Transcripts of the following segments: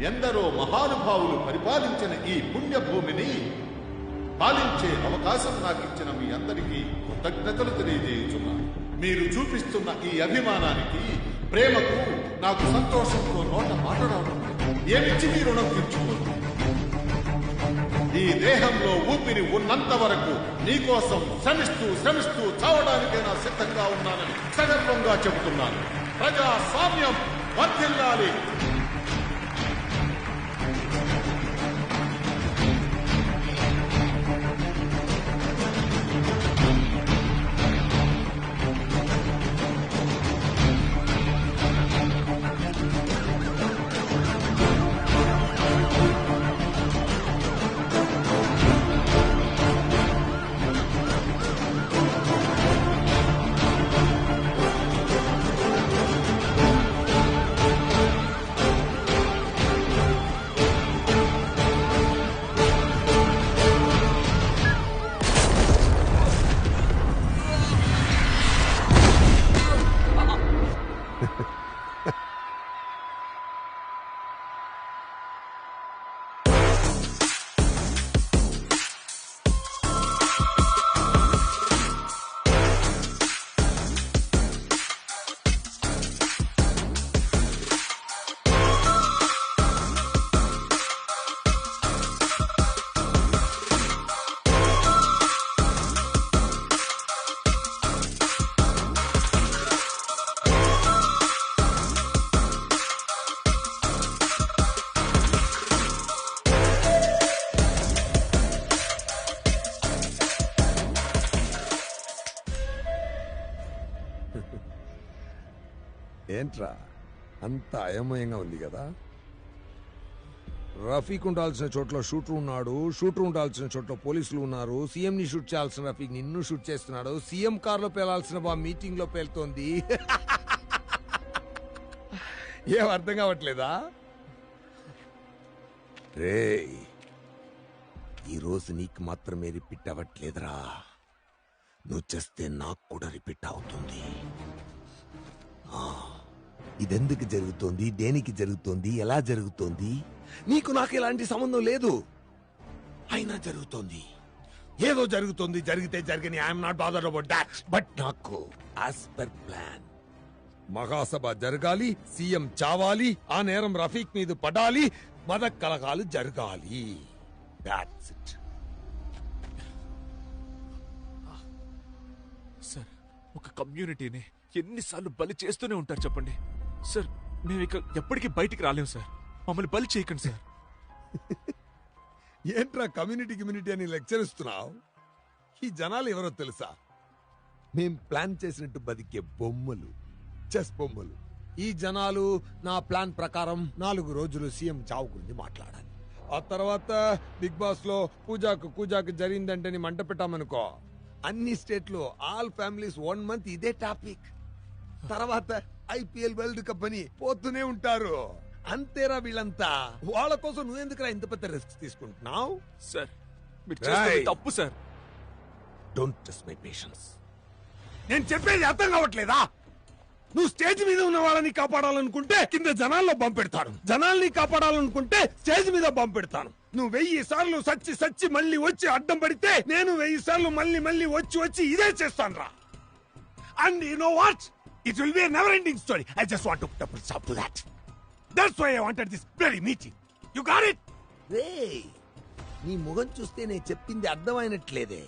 ఎందరో మహానుభావులు పరిపాలించిన ఈ పుణ్యభూమిని పాలించే అవకాశం నాకు ఇచ్చిన మీ అందరికీ కృతజ్ఞతలు తెలియజేయుచున్నాను. మీరు చూపిస్తున్న ఈ అభిమానానికి, ప్రేమకు నాకు సంతోషంతో నోట మాట్లాడడం ఏమిచ్చి మీ రుణం తీర్చుకోను. ఈ దేహంలో ఊపిరి ఉన్నంత వరకు నీకోసం శ్రమిస్తూ శ్రమిస్తూ చావడానికైనా సిద్ధంగా ఉన్నానని సగర్వంగా చెబుతున్నాను. ప్రజాస్వామ్యం వర్ధిల్లాలి. ఏంట్రా అంత అయమయంగా ఉంది కదా? రఫీక్ ఉండాల్సిన చోట్ల షూటర్ ఉన్నాడు, షూటర్ ఉండాల్సిన చోట్ల పోలీసులు ఉన్నారు. సీఎం ని షూట్ చేయాల్సిన రఫీక్ నిన్ను షూట్ చేస్తున్నాడు. సీఎం కార్ లో పేలాల్సిన బా మీటింగ్ లో పేలుతోంది. ఏం అర్థం కావట్లేదా? రే, ఈరోజు నీకు మాత్రమే రిపీట్ అవ్వట్లేదురా, నువ్వు చేస్తే నాకు కూడా రిపీట్ అవుతుంది. ఇదెందుకు జరుగుతోంది, దేనికి జరుగుతోంది, ఎలా జరుగుతోంది? నీకు నాకు ఎలాంటి సంబంధం లేదు, అయినా జరుగుతోంది. ఏదో జరుగుతోంది, జరిగితే జరగని. I'm not bothered about that. But నాకు యాజ్ పర్ ప్లాన్ మహాసభ జరగాలి, సీఎం చావాలి, ఆ నేరం రఫీక్ మీద పడాలి, మద కలగాలు జరగాలి. That's it. సార్, ఒక కమ్యూనిటీని ఎన్నిసార్లు బలి చేస్తూనే ఉంటారు చెప్పండి సార్. మేము ఇక ఎప్పటికీ బయటికి రాలేము సార్. మమ్మల్ని బలి చేయకండి సార్. ఏంట్రా కమ్యూనిటీ అని లెక్చర్ ఇస్తున్నావు? ఈ జనాలు ఎవరో తెలుసా? మేం ప్లాన్ చేసినట్టు బతికే బొమ్మలు, చెస్ బొమ్మలు. ఈ జనాలు నా ప్లాన్ ప్రకారం 4 రోజులు సీఎం చావు గురించి మాట్లాడాలి. ఆ తర్వాత బిగ్ బాస్ లో పూజాకు జరిగిందంటే మంట పెట్టామనుకో, అన్ని స్టేట్లో ఆల్ ఫ్యామిలీస్ 1 మంత్ ఇదే టాపిక్. తర్వాత ఐపీఎల్ వరల్డ్ కప్ అని పోతూనే ఉంటారు. అంతేరా వీళ్ళంతా. వాళ్ళ కోసం నువ్వెందుకురా ఇంత పెద్ద రిస్క్ తీసుకుంటున్నావు? సార్, మీరు చేస్తున్నది తప్పు sir. Don't test my patience. నేను చెప్పేది అర్థం కావట్లేదా? నువ్వు స్టేజ్ మీద ఉన్న వాళ్ళని కాపాడాలనుకుంటే కింద జనాల్లో బాంబు పెడతాను, జనాల్ని కాపాడాలనుకుంటే స్టేజ్ మీద బాంబు పెడతాను. నువ్వు 1000 సార్లు సచ్చి మళ్ళీ వచ్చి అడ్డం పడితే నేను 1000 సార్లు మళ్ళీ వచ్చి ఇదే చేస్తాను రా. And you know what, it will be a never ending story. I just want to put a stop to that. That's why I wanted this bloody meeting. You got it? Hey, నీ ముఖం చూస్తే నేను చెప్పింది అర్థమైనట్లేదే.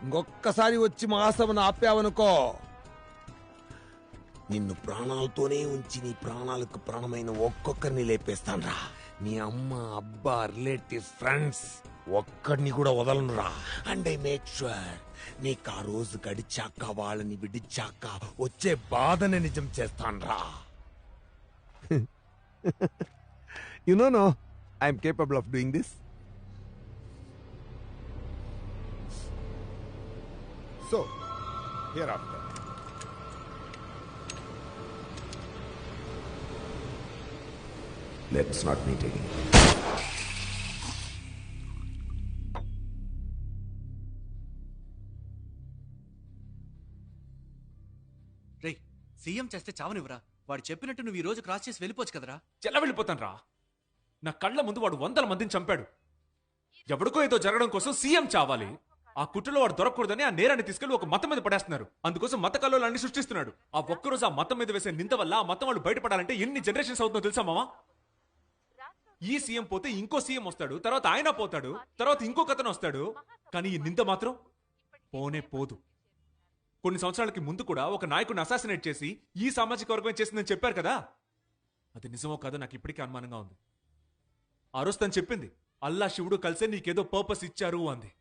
ఇంకొక్కసారి వచ్చి మహాసభను ఆపావనుకో, నిన్ను ప్రాణాలతోనే ఉంచి నీ ప్రాణాలకు ప్రాణమైన ఒక్కొక్కరిని లేపేస్తాను రా. నీ అమ్మ, అబ్బా, రిలేటివ్స్, ఫ్రెండ్స్ ఒక్కడిని కూడా వదలను రా. అండ్ ఐ మేక్ ష్యూర్ నీకు ఆ రోజు గడిచాక, వాళ్ళని విడిచాక వచ్చే బాధని నిజం చేస్తాను రా. You know, I am capable of doing this. So, hereafter, let's not meet again. Ray, CM చేస్తే చావనివ్వరా? వాడు చెప్పినట్టు నువ్వు ఈ రోజు క్రాస్ చేసి వెళ్ళిపోవచ్చు కదరా. ఎలా వెళ్ళిపోతాను రా? నా కళ్ళ ముందు వాడు 100 మందిని చంపాడు. ఎవడికో ఏదో జరగడం కోసం సీఎం చావాలి. ఆ కుట్రలో వాడు దొరకకూడదని ఆ నేరాన్ని తీసుకెళ్లి ఒక మతం మీద పడేస్తున్నారు. అందుకోసం మత కల్లోలాన్ని సృష్టిస్తున్నాడు. ఆ ఒక్కరోజు ఆ మతం మీద వేసే నింద వల్ల ఆ మతం వాళ్ళు బయటపడాలంటే ఎన్ని జనరేషన్స్ అవుతుందో తెలుసా మామా? ఈ సీఎం పోతే ఇంకో సీఎం వస్తాడు, తర్వాత ఆయన పోతాడు, తర్వాత ఇంకొక అతను వస్తాడు. కానీ ఈ నింద మాత్రం పోనే పోదు. కొన్ని సంవత్సరాలకి ముందు కూడా ఒక నాయకుడిని అసాసినేట్ చేసి ఈ సామాజిక వర్గం చేసిందని చెప్పారు కదా. అది నిజమో కాదో నాకు ఇప్పటికీ అనుమానంగా ఉంది. ఆ రోజు తను చెప్పింది అల్లా శివుడు కలిసే నీకేదో పర్పస్ ఇచ్చారు అంది.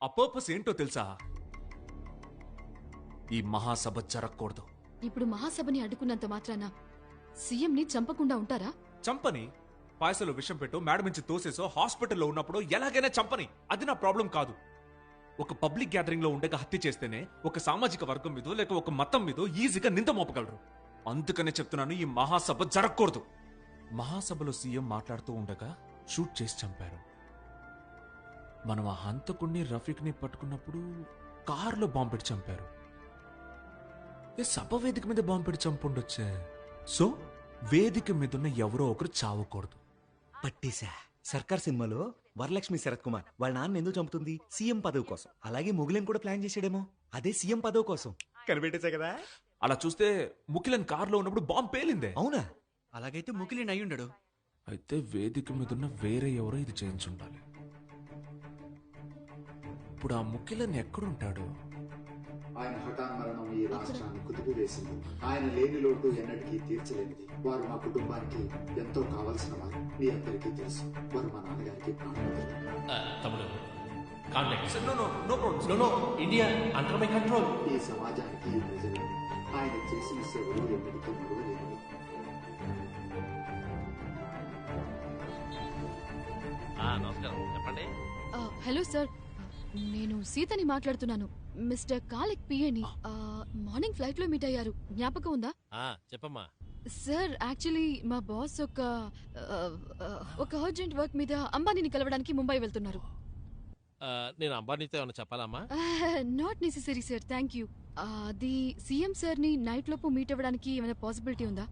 ఆ పర్పస్ ఏంటో తెలుసా? ఈ మహాసభ జరగకూడదు. ఇప్పుడు మహాసభని అడ్డుకున్నంత మాత్రాన సీఎంని చంపకుండా ఉంటారా? చంపని, పాయసలో విషం పెట్టో, మేడ నుంచి తోసేసో, హాస్పిటల్లో ఉన్నప్పుడు ఎలాగైనా చంపని. అది నా ప్రాబ్లం కాదు. ఒక పబ్లిక్ గ్యాదరింగ్ లో ఉండగా హత్య చేస్తేనే ఒక సామాజిక వర్గం మీదో లేక ఒక మతం మీదో ఈజీగా నింద మోపగలరు. అందుకనే చెప్తున్నాను, ఈ మహాసభ జరగకూడదు. మహాసభలో సీఎం మాట్లాడుతూ ఉండగా షూట్ చేసి చంపారు. మనం ఆ హంతకుణ్ణి రఫీక్ని పట్టుకున్నప్పుడు కారులో బాంబు పెట్టి చంపారు. సభ వేదిక మీద బాంబు పెట్టి చంపుండొచ్చే. సో వేదిక మీద ఉన్న ఎవరో ఒకరు చావకూడదు. పట్టేశా. సర్కార్ సినిమాలో వరలక్ష్మి శరత్ కుమార్ వాళ్ళ నాన్న ఎందుకు చంపుతుంది? సీఎం పదవి కోసం. అలాగే ముగిలన్ కూడా ప్లాన్ చేసాడేమో, అదే సీఎం పదవి కోసం. కనిపెట్టేశా కదా. అలా చూస్తే ముకిలన్ కారులో ఉన్నప్పుడు బాంబు పేలిందే. అవునా? అలాగైతే ముకిలిన్ అయ్యుండడు. అయితే వేదిక మీద ఉన్న వేరే ఎవరో ఇది చేయించుండాలి. ఇప్పుడు ఆ ముకిలన్ ఎక్కడుంటాడు? ఆయన హఠాన్మరణం ఈ రాష్ట్రాన్ని కుదిపివేసింది. ఆయన లేని లోటు ఎన్నటికీ తీర్చలేనిది. వారు మా కుటుంబానికి ఎంతో కావలసిన వారు. మీ అందరికీ తెలుసు, వారు మా నాన్నగారికి ప్రాణం. తమ్ముడు contact. No India under my control. ఈ సమాజానికి ఈ ప్రజలు ఆయన చేసిన సేవలు ఎన్నటికీ మరువలేనివి. నమస్కారం, చెప్పండి. హలో సార్, నేను సీతని మాట్లాడుతున్నాను. మిస్టర్ కాలిక్ పిఏని మార్నింగ్ ఫ్లైట్ లో మీట్ అయ్యారు, జ్ఞాపకం ఉందా? చెప్పమ్మా. సార్, యాక్చువల్లీ మా బాస్ ఒక అర్జెంట్ వర్క్ మీద అంబానీని కలవడానికి ముంబై వెళ్తున్నారు. నేను అంబానీతో ఏమైనా చెప్పాలమ్మా? Not necessary sir, thank you. అది సీఎం సార్ ని నైట్ లోపు మీట్ అవ్వడానికి ఏమైనా పాసిబిలిటీ ఉందా?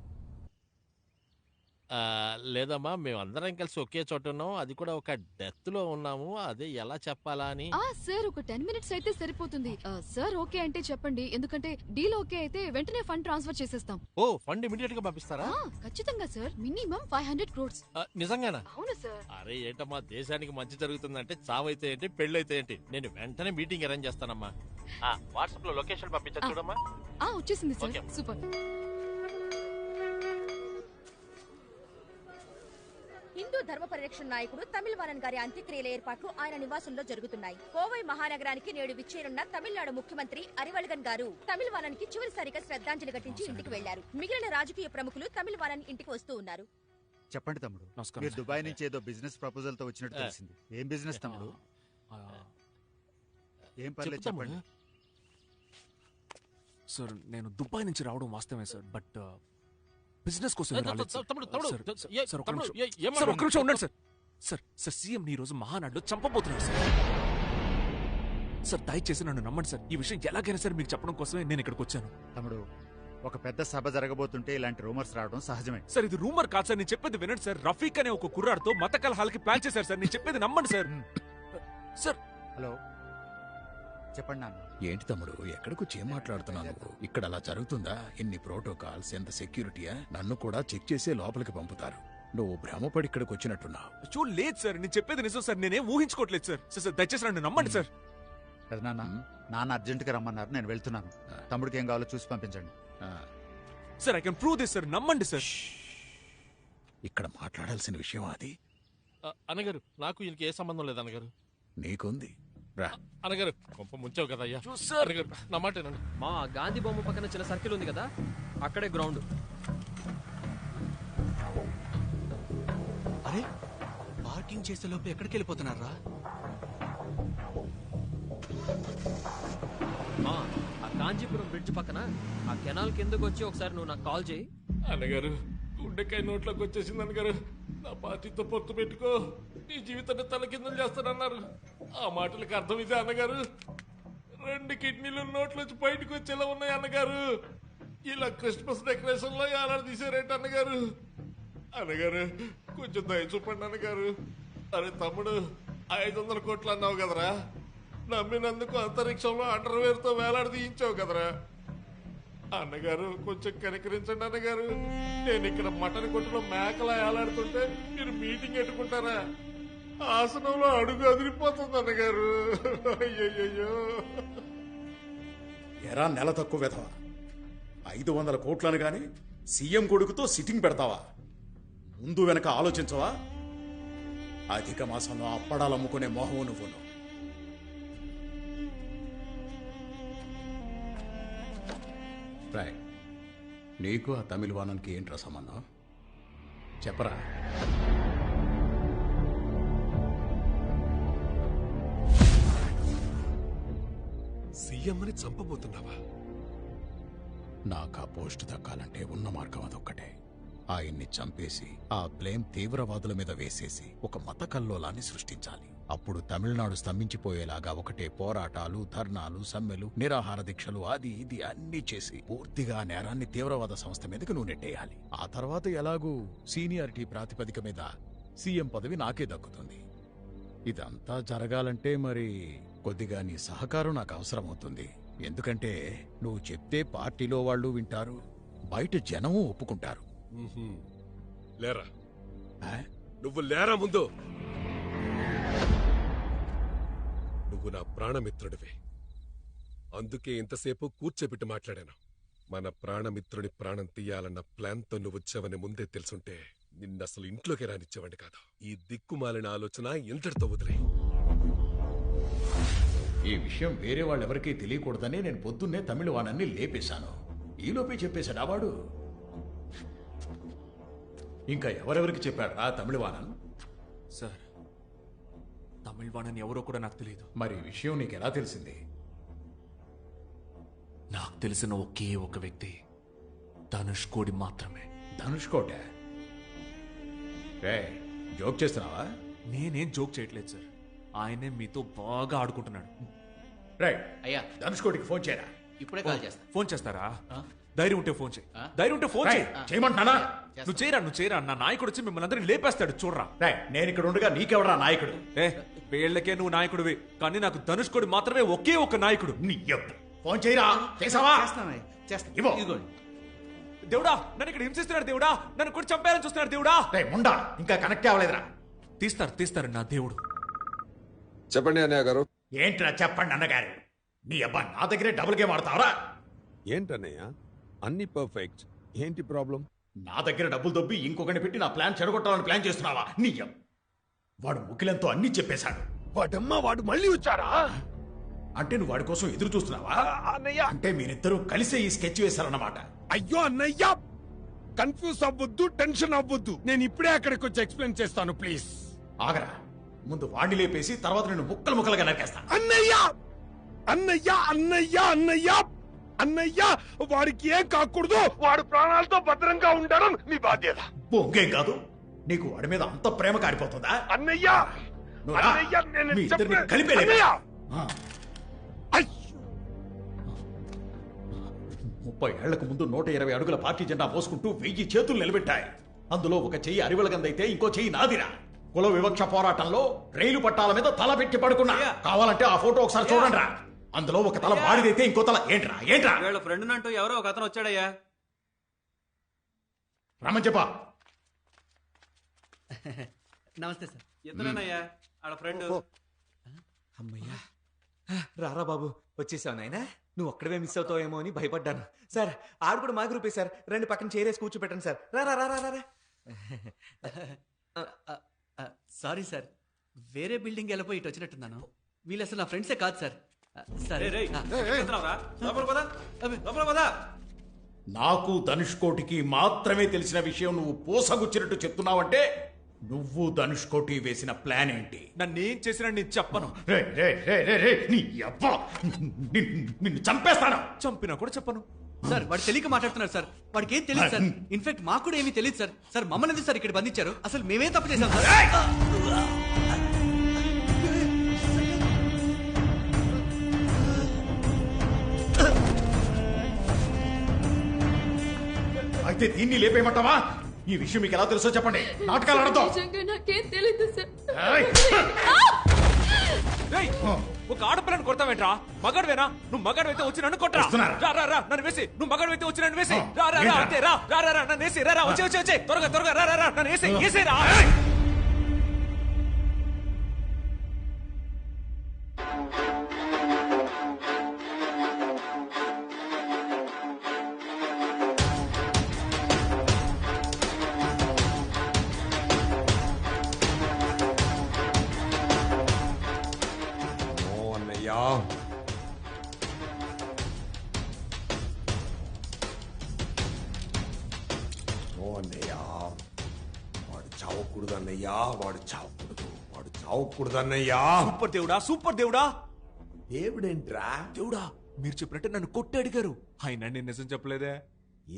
లేదమ్మా, మేము అందరం కలిసి ఒకే చోట ఉన్నాం. అది కూడా ఒక డెత్ లో ఉన్నాము. అదే ఎలా చెప్పాలా అని. సార్, ఒక 10 minutes అయితే సరిపోతుంది. సార్ ఓకే అంటే చెప్పండి, ఎందుకంటే డీల్ ఓకే అయితే వెంటనే ఫండ్ ట్రాన్స్ఫర్ చేసేస్తాం. ఓ, ఫండ్ ఇమీడియట్ గా పంపిస్తారా? ఖచ్చితంగా సార్, మినిమం 500 crores. నిజంగానా? అవును సార్. అరే ఏంటమ్మా, దేశానికి మంచి జరుగుతుందంటే చావైతే ఏంటి, పెళ్ళైతే ఏంటి. నేను వెంటనే మీటింగ్ అరేంజ్ చేస్తానమ్మా. వాట్సాప్ లో లొకేషన్ పంపించచ్చు చూడమ్మా. వచ్చేసింది సార్, సూపర్. హిందూ ధర్మ పరిరక్షణ నాయకుడు తమిళవానన్ గారి అంత్యక్రియల ఏర్పాట్లు ఆయన నివాసంలో జరుగుతున్నాయి. కోవై మహానగరానికి నేడు విచ్చేరున్న తమిళనాడు ముఖ్యమంత్రి అరివల్గన్ గారు తమిళవానన్ కి చివరిసారిగా శ్రద్ధాంజలి ఘటించి ఇంటికి వెళ్లారు. మిగిలిన రాజకీయ ప్రముఖులు తమిళవానన్ ఇంటికి వస్తూ ఉన్నారు. చెప్పండి తమ్ముడు, మీరు దుబాయ్ నుంచి ఏదో బిజినెస్ ప్రపోజల్ తో వచ్చినట్టు తెలిసింది. ఏం బిజినెస్ తమ్ముడు? ఏం పర్లేదు చెప్పండి. సార్, నేను దుబాయ్ నుంచి రావడం వాస్తవమే సార్, బట్ బిజినెస్ కోసం ఉండండి సార్. సీఎం ఈ రోజు మహానాడులో చంపబోతున్నారు సార్. సార్, దయచేసి నన్ను నమ్మండి సార్. ఈ విషయం ఎలాగైనా సరే మీకు చెప్పడం కోసమే నేను ఇక్కడికి వచ్చాను. తమ్ముడు, ఒక పెద్ద సభ జరగబోతుంటే ఇలాంటి రూమర్స్ రావడం సహజమే. సార్, ఇది రూమర్ కాదు సార్, నేను చెప్పేది వినండి సార్. రఫీక్ అనే ఒక కుర్రాడితో మత కలహాలకి ప్లాన్ చేశారు సార్. నేను చెప్పేది నమ్మండి సార్. సార్, హలో, చెప్పండి నాన్న. ఏంటి తమ్ముడు, ఎక్కడికొచ్చి ఏం మాట్లాడుతున్నావు? ఇక్కడ అలా జరుగుతుందా? ఇన్ని ప్రోటోకాల్స్, ఎంత సెక్యూరిటీయా? నన్ను కూడా చెక్ చేసే లోపలికి పంపుతారు. నువ్వు భ్రమపడి ఇక్కడికి వచ్చినట్టున్నావు. లేదు సార్, నేను చెప్పేది నిజం సార్. నేనేం ఊహించుకోవట్లేదు సార్. సార్, దయచేసి నన్ను నమ్మండి సార్. నాన్న అర్జెంట్ గా రమ్మన్నారు, నేను వెళ్తున్నాను. తమ్ముడికి ఏం కావాలో చూసి పంపించండి sir. I can prove this sir, నమ్మండి సార్. ఇక్కడ మాట్లాడాల్సిన విషయం అది. అన్నగారు, నాకు ఈయనకి ఏ సంబంధం లేదు అన్నగారు. నీకుంది రా. అన్నగారు, కొంప ముంచావు కదా అయ్యా. అన్నగారు, నా మాట ఏనండి. మా గాంధీ బొమ్మ పక్కన చిన్న సర్కిల్ ఉంది కదా, అక్కడే గ్రౌండ్. అరే, పార్కింగ్ చేసే లోపు ఎక్కడికి వెళ్ళిపోతున్నారా? ఆ కాంచీపురం బ్రిడ్జ్ పక్కన ఆ కెనాల్ కిందకు వచ్చి ఒకసారి నువ్వు నాకు కాల్ చేయి. అన్నగారు, గుండెకాయ నోట్లోకి వచ్చేసింది అన్నగారు. నా పార్టీతో పొత్తు పెట్టుకో, నీ జీవితాన్ని తలకిందులు చేస్తానన్నారు. ఆ మాటలకు అర్థం ఇదే అన్నగారు. 2 కిడ్నీలు నోట్లోంచి బయటకు వచ్చేలా ఉన్నాయి అన్నగారు. ఇలా క్రిస్మస్ డెకరేషన్ లో ఏలాడు తీసారేంటి అన్నగారు? అన్నగారు కొంచెం దయ చూపండి అన్నగారు. అరే తమ్ముడు, 500 కోట్లు అన్నావు కదరా, నమ్మినందుకు అంతరిక్షంలో అండర్వేర్ తో వేలాడి తీయించావు కదరా. అన్నగారు కొంచెం కనికరించండి అన్నగారు. నేను ఇక్కడ మటన్ కొట్టులో మేకలా ఏలాడుతుంటే మీరు మీటింగ్ పెట్టుకుంటారా? ఆసనంలో అడుగు అదిరిపోతుంది అన్నగారు. అయ్యయ్యో. ఎరా నెల తక్కువ వెధవా, 500 కోట్లను గాని సీఎం కొడుకుతో సిట్టింగ్ పెడతావా? ముందు వెనక ఆలోచించవా? అధిక మాసంలో అప్పడాలు అమ్ముకునే మోహం నువ్వును. రాయ్, నీకు ఆ తమిళ వానానికి ఏంట్రా సంబంధం? చెప్పరా. సీఎంని చంపబోతున్నావా? నాకు ఆ పోస్ట్ దక్కాలంటే ఉన్న మార్గం అదొక్కటే. ఆయన్ని చంపేసి ఆ బ్లేమ్ తీవ్రవాదుల మీద వేసేసి ఒక మత కల్లోలాన్ని సృష్టించాలి. అప్పుడు తమిళనాడు స్తంభించిపోయేలాగా ఒకటే పోరాటాలు, ధర్నాలు, సమ్మెలు, నిరాహార దీక్షలు, అది ఇది అన్నీ చేసి పూర్తిగా నేరాన్ని తీవ్రవాద సంస్థ మీదకి నువ్వు నెట్టేయాలి. ఆ తర్వాత ఎలాగూ సీనియారిటీ ప్రాతిపదిక మీద సీఎం పదవి నాకే దక్కుతుంది. ఇదంతా జరగాలంటే మరి కొద్దిగా నీ సహకారం నాకు అవసరమవుతుంది. ఎందుకంటే నువ్వు చెప్తే పార్టీలో వాళ్ళు వింటారు, బయట జనము ఒప్పుకుంటారు. లేరా, నువ్వు లేరా ముందు. నువ్వు నా ప్రాణమిత్రుడివి, అందుకే ఇంతసేపు కూర్చోబెట్టి మాట్లాడాను. మన ప్రాణమిత్రుడి ప్రాణం తీయాలన్న ప్లాన్తో నువ్వు వచ్చావని ముందే తెలుసుంటే నిన్నసలు ఇంట్లోకి రానిచ్చేవాడిని కాదు. ఈ దిక్కుమాలిన ఆలోచన ఇంతటితో వదిలే. ఈ విషయం వేరే వాళ్ళెవరికీ తెలియకూడదని నేను పొద్దున్నే తమిళ వానాన్ని లేపేశాను. ఈలోపే చెప్పేశాడా వాడు? ఇంకా ఎవరెవరికి చెప్పాడు ఆ తమిళ వానన్? సార్, తమిళ వానన్ ఎవరో కూడా నాకు తెలియదు. మరి ఈ విషయం నీకు ఎలా తెలిసింది? నాకు తెలిసిన ఒకే ఒక వ్యక్తి ధనుష్ కోడి మాత్రమే. ధనుష్ కోట? రే, జోక్ చేస్తున్నావా? నేనేం జోక్ చేయట్లేదు సార్, ఆయనే మీతో బాగా ఆడుకుంటున్నాడు. రైట్ అయ్యా, ధనుష్ కోటికి ఫోన్ చేయరా. ఇప్పుడే కాల్ చేస్తా. ఫోన్ చేస్తారా? ధైర్యం ఉంటే ఫోన్ చేయి. ధైర్యం ఉంటే ఫోన్ చేయి. చేయమంటున్నానా? నువ్వు చేయరా. నా నాయకుడు వచ్చి మిమ్మల్ని అందరినీ లేపేస్తాడు, చూడరా. నేను ఇక్కడ ఉండగా నీకెవరా నాయకుడు? వీళ్ళకే నువ్వు నాయకుడివి, కానీ నాకు ధనుష్ కోడి మాత్రమే ఒకే ఒక నాయకుడు. ఫోన్ చేయరా. చేసావా? దేవుడా, నన్ను ఇక్కడ హింసిస్తున్నాడు. దేవుడా, నన్ను కూడా చంపేయాలని చూస్తున్నాడు. దేవుడా, ముండా ఇంకా కనెక్ట్ అవ్వలేదురా. తీస్తారు నా దేవుడు. చెప్పండి అన్నయ్య గారు. ఏంట్రా చెప్పండి అన్నగారు? నీ అబ్బా నా దగ్గరే డబుల్ గేమ్ ఆడతావరా? ఏంటన్నయ్య, అన్ని పర్ఫెక్ట్, ఏంటి ప్రాబ్లం? నా దగ్గర డబ్బులు దొబ్బి ఇంకొకరిని పెట్టి నా ప్లాన్ చెడగొట్టాలని ప్లాన్ చేస్తున్నావా? వాడు ముఖ్యులంతో అన్ని చెప్పేశాడు. వాడమ్మా, వాడు మళ్ళీ వచ్చారా? అంటే నువ్వు వాడి కోసం ఎదురు చూస్తున్నావా? అన్నయ్య, అంటే మీరిద్దరూ కలిసే ఈ స్కెచ్ వేశారన్నమాట. అయ్యో అన్నయ్య, కన్ఫ్యూజ్ అవ్వద్దు, టెన్షన్ అవ్వద్దు. నేను ఇప్పుడే అక్కడికి వచ్చి ఎక్స్ప్లెయిన్ చేస్తాను, ప్లీజ్. ఆగరా, ముందు వాడిని లేపేసి తర్వాత నేను ముక్కలు ముక్కలుగా నరికేస్తాను. అన్నయ్య అన్నయ్య అన్నయ్య అన్నయ్య అన్నయ్య, వాడికి ఏం కాకూడదు. వాడు ప్రాణాలతో భద్రంగా ఉండడం మీ బాధ్యత. బొంగేం కాదు, నీకు వాడి మీద అంత ప్రేమ కారిపోతుందా? అన్నయ్య, మీ ఇద్దరిని కలిపే 30 ఏళ్లకు ముందు 120 అడుగుల పార్టీ జెండా మోసుకుంటూ 1000 చేతులు నిలబెట్టాయి. అందులో ఒక చెయ్యి అరివలగందైతే ఇంకో చెయ్యి నాదిరా. కుల వివక్ష పోరాటంలో రైలు పట్టాల మీద తల పెట్టి పడుకున్నా. కావాలంటే ఆ ఫోటో ఒకసారి చూడండి రా. అందులో ఒక తల వాడిదైతే ఇంకో తల ఏంట్రా? వీళ్ళ ఫ్రెండ్ అంటూ ఎవరో ఒక అతను వచ్చాడయ్యా. రమ్మని చెప్పా. నమస్తే సార్. ఇతనేనయ్యా ఆడ ఫ్రెండ్. అమ్మయ్యా, రారా బాబు, వచ్చేసావు నాయనా. నువ్వు ఒక్కడవే మిస్ అవుతావేమో అని భయపడ్డాను. సార్, ఆడు కూడా మా గ్రూపే సార్. రెండు పక్కన చేరేసి కూర్చోపెట్టండి సార్. రా. సారీ సార్, వేరే బిల్డింగ్ వెళ్ళిపోయి ఇటు వచ్చినట్టున్నాను. వీళ్ళు అసలు నా ఫ్రెండ్సే కాదు సార్. సరే నాకు ధనుష్ కోటికి మాత్రమే తెలిసిన విషయం నువ్వు పోసగుచ్చినట్టు చెప్తున్నావంటే నువ్వు ధనుష్ కోటి వేసిన ప్లాన్ ఏంటి? నన్నేం చేసినా నేను చెప్పను. నిన్ను చంపేస్తాను. చంపినా కూడా చెప్పను సార్. వాడు తెలియక మాట్లాడుతున్నారు సార్. వాడికి ఏం తెలియదు సార్. ఇన్ఫాక్ట్ మాకు కూడా ఏమీ తెలియదు సార్. సార్, మమ్మల్ని ఎందుకు సార్ ఇక్కడ బంధించారు? అసలు మేమే తప్పు చేశాం సార్. అయితే దీన్ని లేపేయమంటావా? ఈ విషయం మీకు ఎలా తెలుసో చెప్పండి. నాటకాలు ఆడతాం. నాకేం తెలీదు సార్. ఒక ఆడపిల్లని కొడతావేంట్రా? మగాడువేనా? నువ్వు మగాడువైతే వచ్చి నన్ను కొట్టరా. రా రా రా నన్ను వేసి. నువ్వు మగాడువైతే వచ్చి నన్ను వేసి. రా రా రా అంతే రా రా రా నన్ను వేసి. రా రా వచ్చే వచ్చే వచ్చే త్వరగా త్వరగా రా రా రా నన్ను వేసి వేసేరా. వాడు చావకూడదు అన్నయ్యా, వాడు చావకూడదు, వాడు చావకూడదు అన్నయ్యా. సూపర్ దేవుడా, సూపర్ దేవుడా. దేవుడేంట్రా? దేవుడా మీరు చెప్పినట్టే నన్ను కొట్టి అడిగారు. ఆయన నేను నిజం చెప్పలేదే.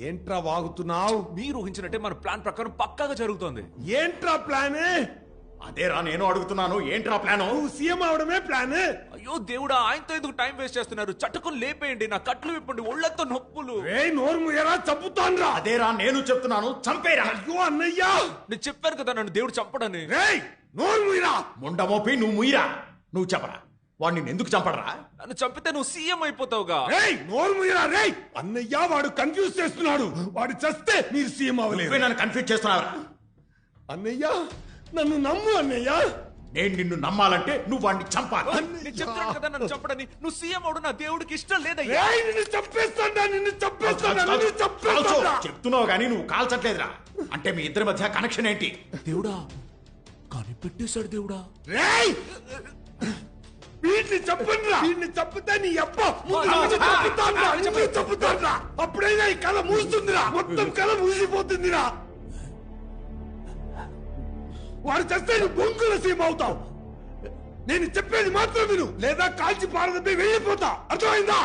ఏంట్రా వాగుతున్నావు? మీరు ఊహించినట్టే మన ప్లాన్ ప్రకారం పక్కాగా జరుగుతోంది. ఏంట్రా ప్లాన్? అదేరా నేను అడుగుతున్నాను, ఏంట్రా ప్లాన్? నువ్వు సీఎం అవడమే ప్లాన్? అయ్యో దేవుడా, ఆయనతో ఎందుకు టైం వేస్ట్ చేస్తున్నారు? చట్టుకుని లేపేయండి, నా కట్లు విప్పండి, ఒళ్ళంతా నొప్పులు. నోరు ముయ్యరా, చంపుతాన్రా. అదేరా నేను చెప్తున్నాను, చంపేరా. అయ్యో అన్నయ్యా, నేను చెప్పాను కదా నన్ను దేవుడు చంపడని. నోరు ముయ్యరా. ముండమోపి నువ్వు ముయ్యరా. నువ్వు చెప్పరా, వాడిని ఎందుకు చంపడరా? నన్ను చంపితే నువ్వు సీఎం అయిపోతావుగా. నోరు ముయ్యరా రే. అన్నయ్య వాడు కన్ఫ్యూజ్ చేస్తున్నాడు. వాడు చస్తే మీరు సీఎం అవ్వలేదు. నన్ను కన్ఫ్యూజ్ చేస్తున్నావురా. అన్నయ్య నన్ను నమ్ము అన్నయ్య. నేను నిన్ను నమ్మాలంటే నువ్వు వాడిని చంపాలి. నేను చెప్తాను కదా నన్ను చంపడని. నువ్వు సీఎం అవడం నా దేవుడికి ఇష్టం లేదయ్యా. చెప్తున్నావు గానీ నువ్వు కాల్చట్లేదురా. అంటే మీ ఇద్దరి మధ్య కనెక్షన్ ఏంటి? దేవుడా కనిపెట్టేశాడు దేవుడా. వీడిని చంపండిరా. వీడిని చంపితే నీ అప్ప చంపుతాడ్రా. అప్పుడైనా ఈ కళ మూస్తుందిరా. మొత్తం కళ మూసిపోతుందిరా. వాడు చస్తే నువ్వు బొంగుల సీమ అవుతావు. నేను చెప్పేది మాత్రం విను, లేదా కాల్చి పారదపై వెళ్ళిపోతా. అర్థమైందా?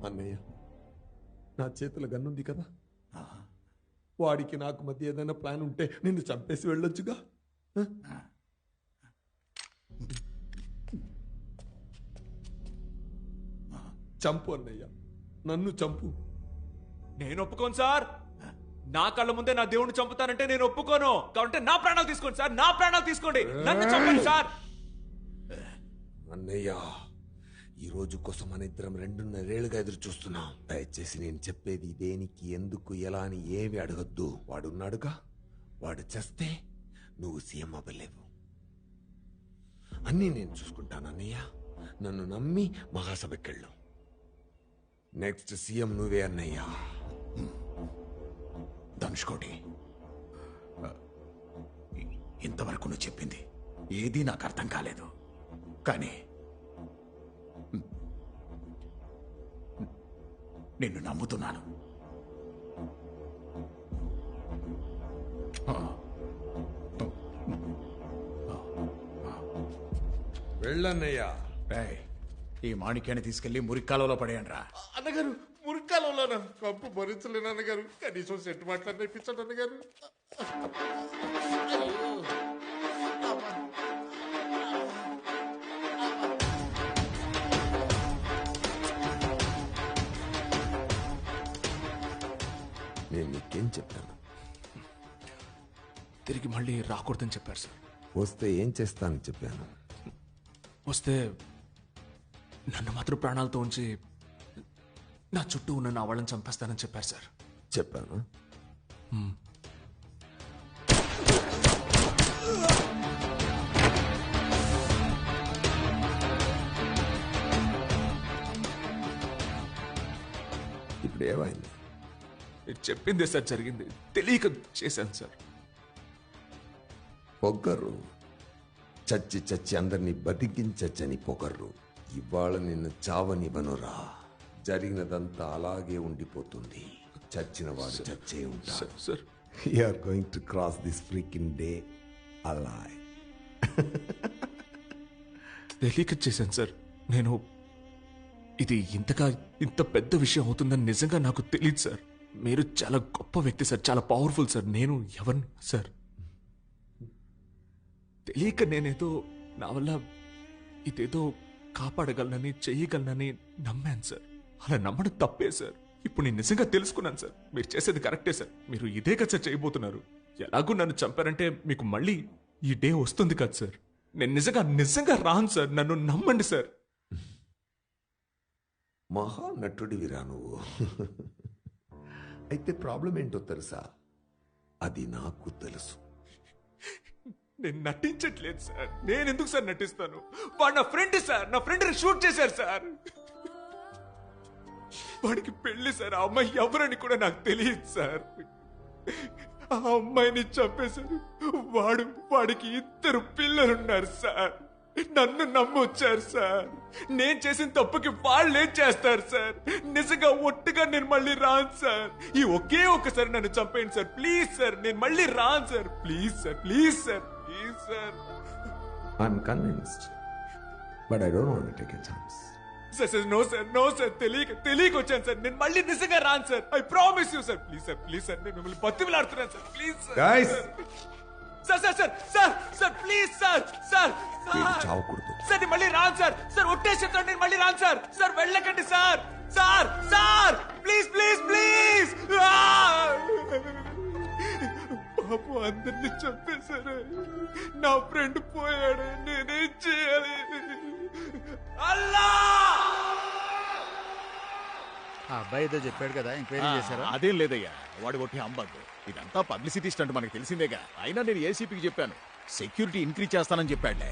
అన్నయ్య నా చేతుల గన్నుంది కదా, వాడికి నాకు మధ్య ఏదైనా ప్లాన్ ఉంటే నిన్ను చంపేసి వెళ్ళొచ్చుగా. చంపు అన్నయ్య, నన్ను చంపు. నేను ఒప్పుకోను సార్. నా కళ్ళ ముందే నా దేవుడిని చంపుతానంటే నేను ఒప్పుకోను. కాబట్టి నా ప్రాణాలు తీసుకోండి సార్, నా ప్రాణాలు తీసుకోండి, నన్ను చంపండి సార్. అన్నయ్య ఈ రోజు కోసం మన ఇద్దరం 2.5 ఏళ్లుగా ఎదురు చూస్తున్నాం. దయచేసి నేను చెప్పేది దేనికి, ఎందుకు, ఎలా అని ఏమి అడగద్దు. వాడున్నాడుగా, వాడు చేస్తే నువ్వు సీఎం అవ్వలేవు. అన్నీ నేను చూసుకుంటాను అన్నయ్య. నన్ను నమ్మి మహాసభకెళ్ళు. నెక్స్ట్ సీఎం నువ్వే అన్నయ్య. ధనుష్కోటి, ఇంతవరకు నువ్వు చెప్పింది ఏదీ నాకు అర్థం కాలేదు. కానీ నిన్ను నమ్ముతున్నాను. వెళ్ళన్నయ్యా. ఈ మాణిక్యాన్ని తీసుకెళ్లి మురిక్కాలలో పడేయండిరా. అన్నగారు మురికాలంలోనా? కంపు భరించలేను అన్నగారు. కనీసం సెట్ మాట్లాడి నేర్పించండి అన్నగారు. నేను నీకేం చెప్పాను? తిరిగి మళ్ళీ రాకూడదని చెప్పారు సార్. వస్తే ఏం చేస్తానని చెప్పాను? వస్తే నన్ను మాత్రం ప్రాణాలతో ఉంచి నా చుట్టూ ఉన్న నా వాళ్ళని చంపేస్తానని చెప్పారు సార్. చెప్పాను. ఇప్పుడు ఏమైంది? చెప్పిందే సార్ జరిగింది. తెలియక చేశాను సార్. పొగరు. చచ్చి చచ్చి అందరినీ బతికించచ్చని పొగర్రు. ఇవాళ నిన్ను చావనివ్వనురా. జరిగినదంతా అలాగే ఉండిపోతుంది. చచ్చిన వాడు చచ్చే ఉంటాడు. Sir you are going to cross this freaking day alive. తెలియక చేశాను సార్. నేను ఇది ఇంత పెద్ద విషయం అవుతుందని నిజంగా నాకు తెలియదు సార్. మీరు చాలా గొప్ప వ్యక్తి సార్, చాలా పవర్ఫుల్ సార్. నేను ఎవరిని సార్? తెలియక నేనేదో నా వల్ల ఇదేదో కాపాడగలనని చెయ్యగలనని నమ్మాను సార్. అలా నమ్మడం తప్పే సార్. ఇప్పుడు నేను నిజంగా తెలుసుకున్నాను సార్. మీరు చేసేది కరెక్టే సార్. మీరు ఇదే కదా సార్ చేయబోతున్నారు. ఎలాగూ నన్ను చంపారంటే మీకు మళ్ళీ ఈ డే వస్తుంది కదా సార్. నేను నిజంగా రాను సార్. నన్ను నమ్మండి సార్. మహానటుడివిరా నువ్వు. అయితే ప్రాబ్లం ఏంటో తెలుసా? అది నాకు తెలుసు. నేను నటించట్లేదు సార్. నేను ఎందుకు సార్ నటిస్తాను? వాడు నా ఫ్రెండ్ సార్. నా ఫ్రెండ్ షూట్ చేశారు సార్. వాడికి పెళ్లి సార్. ఆ అమ్మాయి ఎవరని కూడా నాకు తెలియదు సార్. ఆ అమ్మాయిని చంపేశారు. వాడికి 2 పిల్లలున్నారు సార్. నన్ను నమ్మొచ్చారు సార్. నేను చేసిన తప్పుకి వాళ్ళు ఏం చేస్తారు సార్? నిజంగా ఒట్టుగా నేను మళ్ళీ రాను సార్. ఈ ఒకే ఒక్కసారి నన్ను చంపేయండి సార్. Please sir. నేను మళ్ళీ రాను sir. Please sir. Please sir. Please sir. I'm convinced but I don't want to take a chance. Sir no sir. No sir. తెలియక వచ్చాను సార్. నేను మళ్ళీ నిజంగా రాను sir. I promise you sir. Please sir. Please sir. నేను మిమ్మల్ని బతిమలాడుతున్నాను sir. Please sir. Guys, sir please sir. చావకూడదు సార్ నేను మళ్ళీ రాను సార్. సార్ ఒట్టేసి చెప్తాను నేను మళ్ళీ రాను సార్. సార్ వెళ్ళకండి sir. Sir please please please. పాపం అందరినీ చంపేశారు. నా ఫ్రెండ్ పోయాడు. నేనేం చేయాలి? అల్లా! ఆ అబ్బాయి ఏదో చెప్పాడు కదా, ఎంక్వైరీ చేశారా? అదేం లేదయ్యా, వాడు కొట్టి అంబద్దు. ఇదంతా పబ్లిసిటీ స్టంట్ మనకు తెలిసిందేగా. అయినా నేను ఏసీపీకి చెప్పాను, సెక్యూరిటీ ఇంక్రీజ్ చేస్తానని చెప్పాడులే.